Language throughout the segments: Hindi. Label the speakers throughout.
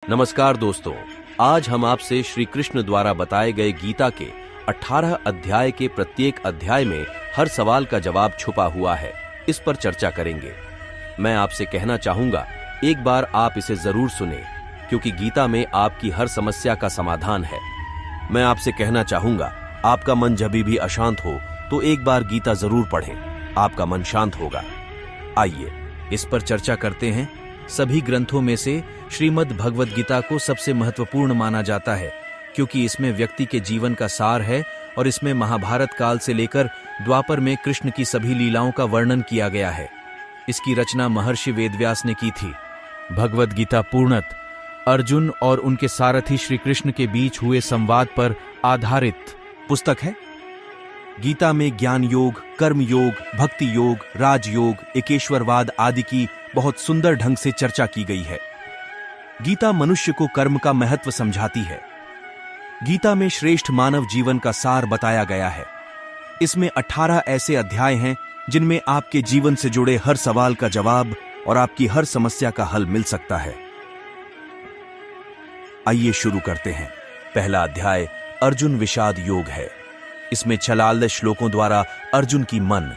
Speaker 1: नमस्कार दोस्तों, आज हम आपसे श्री कृष्ण द्वारा बताए गए गीता के 18 अध्याय के प्रत्येक अध्याय में हर सवाल का जवाब छुपा हुआ है, इस पर चर्चा करेंगे। मैं आपसे कहना चाहूंगा, एक बार आप इसे जरूर सुने, क्योंकि गीता में आपकी हर समस्या का समाधान है। मैं आपसे कहना चाहूंगा, आपका मन जब भी अशांत हो तो एक बार गीता जरूर पढ़ें, आपका मन शांत होगा। आइए इस पर चर्चा करते हैं। सभी ग्रंथों में से श्रीमद् भगवद गीता को सबसे महत्वपूर्ण माना जाता है, क्योंकि इसमें व्यक्ति के जीवन का सार है और इसमें महाभारत काल से लेकर द्वापर में कृष्ण की सभी लीलाओं का वर्णन किया गया है। इसकी रचना महर्षि वेदव्यास ने की थी। भगवद गीता पूर्णत अर्जुन और उनके सारथी श्री कृष्ण के बीच हुए संवाद पर आधारित पुस्तक है। गीता में ज्ञान योग, कर्म योग, भक्ति योग, राजयोग, एकेश्वरवाद आदि की बहुत सुंदर ढंग से चर्चा की गई है। गीता मनुष्य को कर्म का महत्व समझाती है। गीता में श्रेष्ठ मानव जीवन का सार बताया गया है। इसमें 18 ऐसे अध्याय हैं जिनमें आपके जीवन से जुड़े हर सवाल का जवाब और आपकी हर समस्या का हल मिल सकता है। आइए शुरू करते हैं। पहला अध्याय अर्जुन विषाद योग है। इसमें 46 श्लोकों द्वारा अर्जुन की मन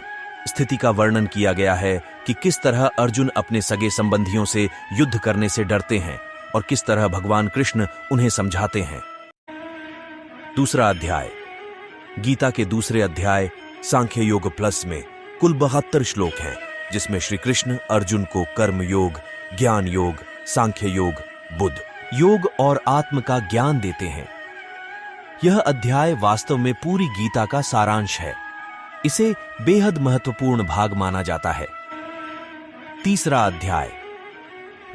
Speaker 1: स्थिति का वर्णन किया गया है कि किस तरह अर्जुन अपने सगे संबंधियों से युद्ध करने से डरते हैं और किस तरह भगवान कृष्ण उन्हें समझाते हैं। दूसरा अध्याय गीता के दूसरे अध्याय सांख्य योग प्लस में कुल 72 श्लोक हैं, जिसमें श्री कृष्ण अर्जुन को कर्म योग, ज्ञान योग, सांख्य योग, बुद्ध योग और आत्म का ज्ञान देते हैं। यह अध्याय वास्तव में पूरी गीता का सारांश है। इसे बेहद महत्वपूर्ण भाग माना जाता है। तीसरा अध्याय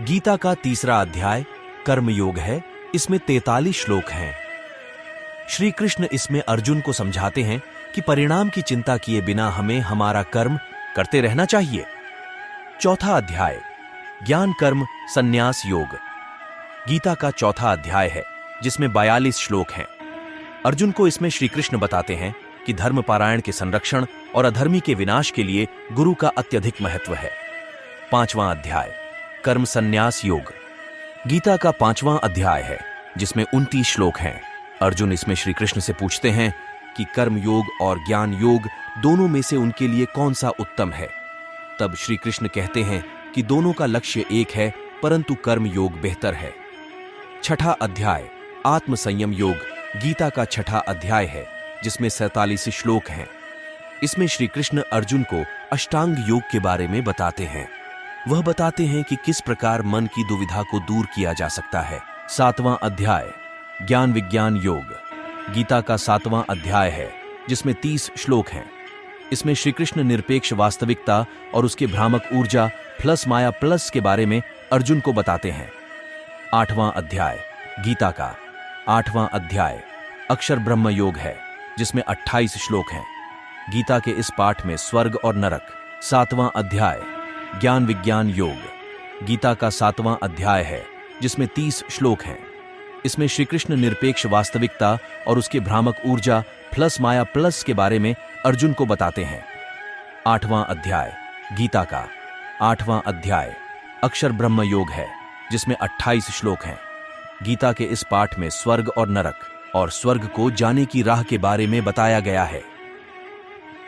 Speaker 1: गीता का तीसरा अध्याय कर्म योग है। इसमें 43 श्लोक हैं। श्री कृष्ण इसमें अर्जुन को समझाते हैं कि परिणाम की चिंता किए बिना हमें हमारा कर्म करते रहना चाहिए। चौथा अध्याय ज्ञान कर्म संन्यास योग गीता का चौथा अध्याय है, जिसमें 42 श्लोक हैं। अर्जुन को इसमें श्री कृष्ण बताते हैं कि धर्मपारायण के संरक्षण और अधर्मी के विनाश के लिए गुरु का अत्यधिक महत्व है। पांचवां अध्याय कर्म संन्यास योग गीता का 5वां अध्याय है, जिसमें 29 श्लोक हैं। अर्जुन इसमें श्री कृष्ण से पूछते हैं कि कर्म योग और ज्ञान योग दोनों में से उनके लिए कौन सा उत्तम है। तब श्री कृष्ण कहते हैं कि दोनों का लक्ष्य एक है, परंतु कर्म योग बेहतर है। छठा अध्याय आत्म संयम योग गीता का छठा अध्याय है, जिसमें 47 श्लोक हैं। इसमें श्री कृष्ण अर्जुन को अष्टांग योग के बारे में बताते हैं। वह बताते हैं कि किस प्रकार मन की दुविधा को दूर किया जा सकता है। 7वां अध्याय ज्ञान विज्ञान योग गीता का 7वां अध्याय है, जिसमें 30 श्लोक हैं। इसमें श्री कृष्ण निरपेक्ष वास्तविकता और उसके भ्रामक ऊर्जा प्लस माया प्लस के बारे में अर्जुन को बताते हैं। 8वां अध्याय गीता का 8वां अध्याय अक्षर ब्रह्म योग है, जिसमें 28 श्लोक हैं। गीता के इस पाठ में स्वर्ग और नरक। 7वां अध्याय ज्ञान विज्ञान योग गीता का 7वां अध्याय है, जिसमें 30 श्लोक हैं। इसमें श्री कृष्ण निरपेक्ष वास्तविकता और उसके भ्रामक ऊर्जा प्लस माया प्लस के बारे में अर्जुन को बताते हैं। 8वां अध्याय गीता का 8वां अध्याय अक्षर ब्रह्म योग है, जिसमें 28 श्लोक हैं। गीता के इस पाठ में स्वर्ग और नरक और स्वर्ग को जाने की राह के बारे में बताया गया है।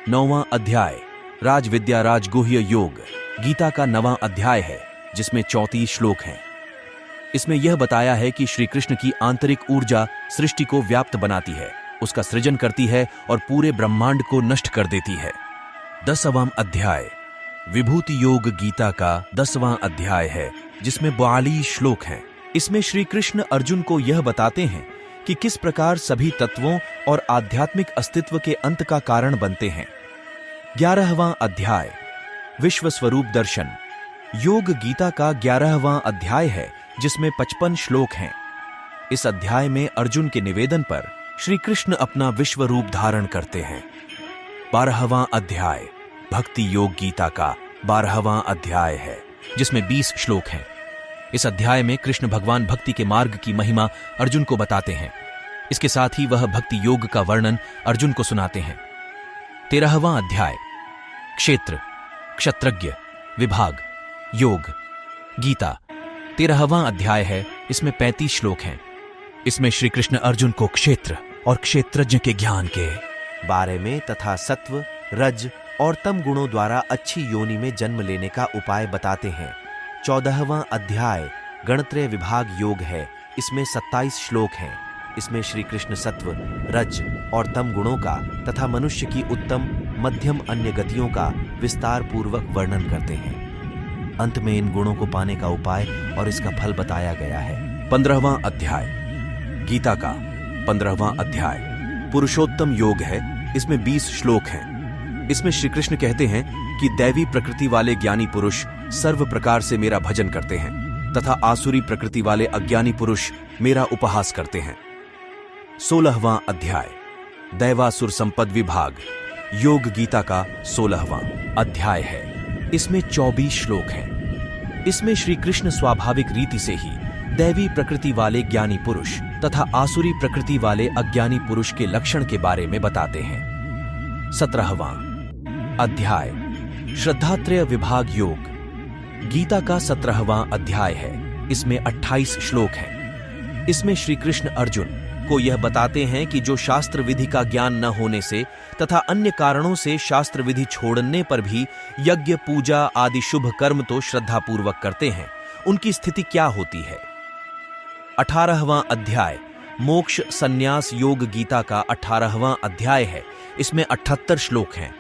Speaker 1: 9वां अध्याय राजविद्या राजगुह्य योग गीता का 9वां अध्याय है, जिसमें 34 श्लोक हैं। इसमें यह बताया है कि श्री कृष्ण की आंतरिक ऊर्जा सृष्टि को व्याप्त बनाती है, उसका सृजन करती है और पूरे ब्रह्मांड को नष्ट कर देती है। 10वां अध्याय विभूति योग गीता का 10वां अध्याय है, जिसमें 42 श्लोक हैं। इसमें श्री कृष्ण अर्जुन को यह बताते हैं कि किस प्रकार सभी तत्वों और आध्यात्मिक अस्तित्व के अंत का कारण बनते हैं। 11वां अध्याय विश्व स्वरूप दर्शन योग गीता का 11वां अध्याय है, जिसमें 55 श्लोक हैं। इस अध्याय में अर्जुन के निवेदन पर श्री कृष्ण अपना विश्व रूप धारण करते हैं। 12वां अध्याय भक्ति योग गीता का 12वां अध्याय है, जिसमें 20 श्लोक हैं। इस अध्याय में कृष्ण भगवान भक्ति के मार्ग की महिमा अर्जुन को बताते हैं। इसके साथ ही वह भक्ति योग का वर्णन अर्जुन को सुनाते हैं। 13वां अध्याय क्षेत्र क्षत्रज्ञ विभाग योग गीता 13वां अध्याय है, इसमें 35 श्लोक हैं। इसमें श्री कृष्ण अर्जुन को क्षेत्र और क्षेत्रज्ञ के ज्ञान के बारे में तथा सत्व, रज और तम गुणों द्वारा अच्छी योनि में जन्म लेने का उपाय बताते हैं। 14वां अध्याय गणत्रय विभाग योग है। इसमें 27 श्लोक हैं। इसमें श्री कृष्ण सत्व, रज और तम गुणों का तथा मनुष्य की उत्तम, मध्यम अन्य गतियों का विस्तार पूर्वक वर्णन करते हैं। अंत में इन गुणों को पाने का उपाय और इसका फल बताया गया है। 15वां अध्याय गीता का 15वां अध्याय पुरुषोत्तम योग है। इसमें 20 श्लोक हैं। इसमें श्री कृष्ण कहते हैं कि दैवी प्रकृति वाले ज्ञानी पुरुष सर्व प्रकार से मेरा भजन करते हैं तथा आसुरी प्रकृति वाले अज्ञानी पुरुष मेरा उपहास करते हैं। 16वां अध्याय दैवासुर संपद विभाग योग गीता का 16वां अध्याय है। इसमें 24 श्लोक हैं। इसमें श्री कृष्ण स्वाभाविक रीति से ही दैवी प्रकृति वाले ज्ञानी पुरुष तथा आसुरी प्रकृति वाले अज्ञानी पुरुष के लक्षण के बारे में बताते हैं। 17वां अध्याय श्रद्धात्रय विभाग योग गीता का 17वां अध्याय है। इसमें 28 श्लोक हैं। इसमें श्री कृष्ण अर्जुन को यह बताते हैं कि जो शास्त्र विधि का ज्ञान न होने से तथा अन्य कारणों से शास्त्र विधि छोड़ने पर भी यज्ञ, पूजा आदि शुभ कर्म तो श्रद्धापूर्वक करते हैं, उनकी स्थिति क्या होती है। 18वां अध्याय मोक्ष संन्यास योग गीता का 18वां अध्याय है। इसमें 78 श्लोक हैं।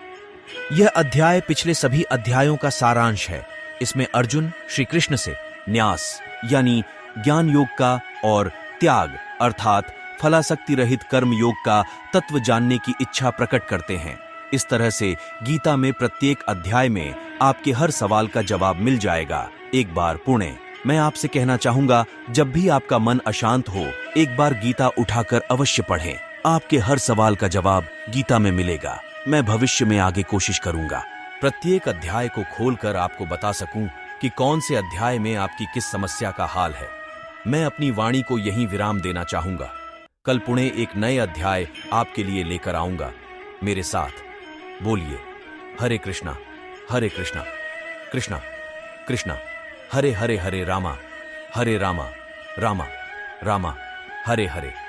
Speaker 1: यह अध्याय पिछले सभी अध्यायों का सारांश है। इसमें अर्जुन श्री कृष्ण से न्यास यानी ज्ञान योग का और त्याग अर्थात फलासक्ति रहित कर्म योग का तत्व जानने की इच्छा प्रकट करते हैं। इस तरह से गीता में प्रत्येक अध्याय में आपके हर सवाल का जवाब मिल जाएगा। एक बार पुणे मैं आपसे कहना चाहूंगा, जब भी आपका मन अशांत हो, एक बार गीता उठाकर अवश्य पढ़ें। आपके हर सवाल का जवाब गीता में मिलेगा। मैं भविष्य में आगे कोशिश करूंगा प्रत्येक अध्याय को खोलकर आपको बता सकूं कि कौन से अध्याय में आपकी किस समस्या का हाल है। मैं अपनी वाणी को यहीं विराम देना चाहूंगा। कल पुणे एक नए अध्याय आपके लिए लेकर आऊंगा। मेरे साथ बोलिए हरे कृष्णा कृष्णा कृष्णा हरे हरे, हरे रामा रामा रामा हरे हरे।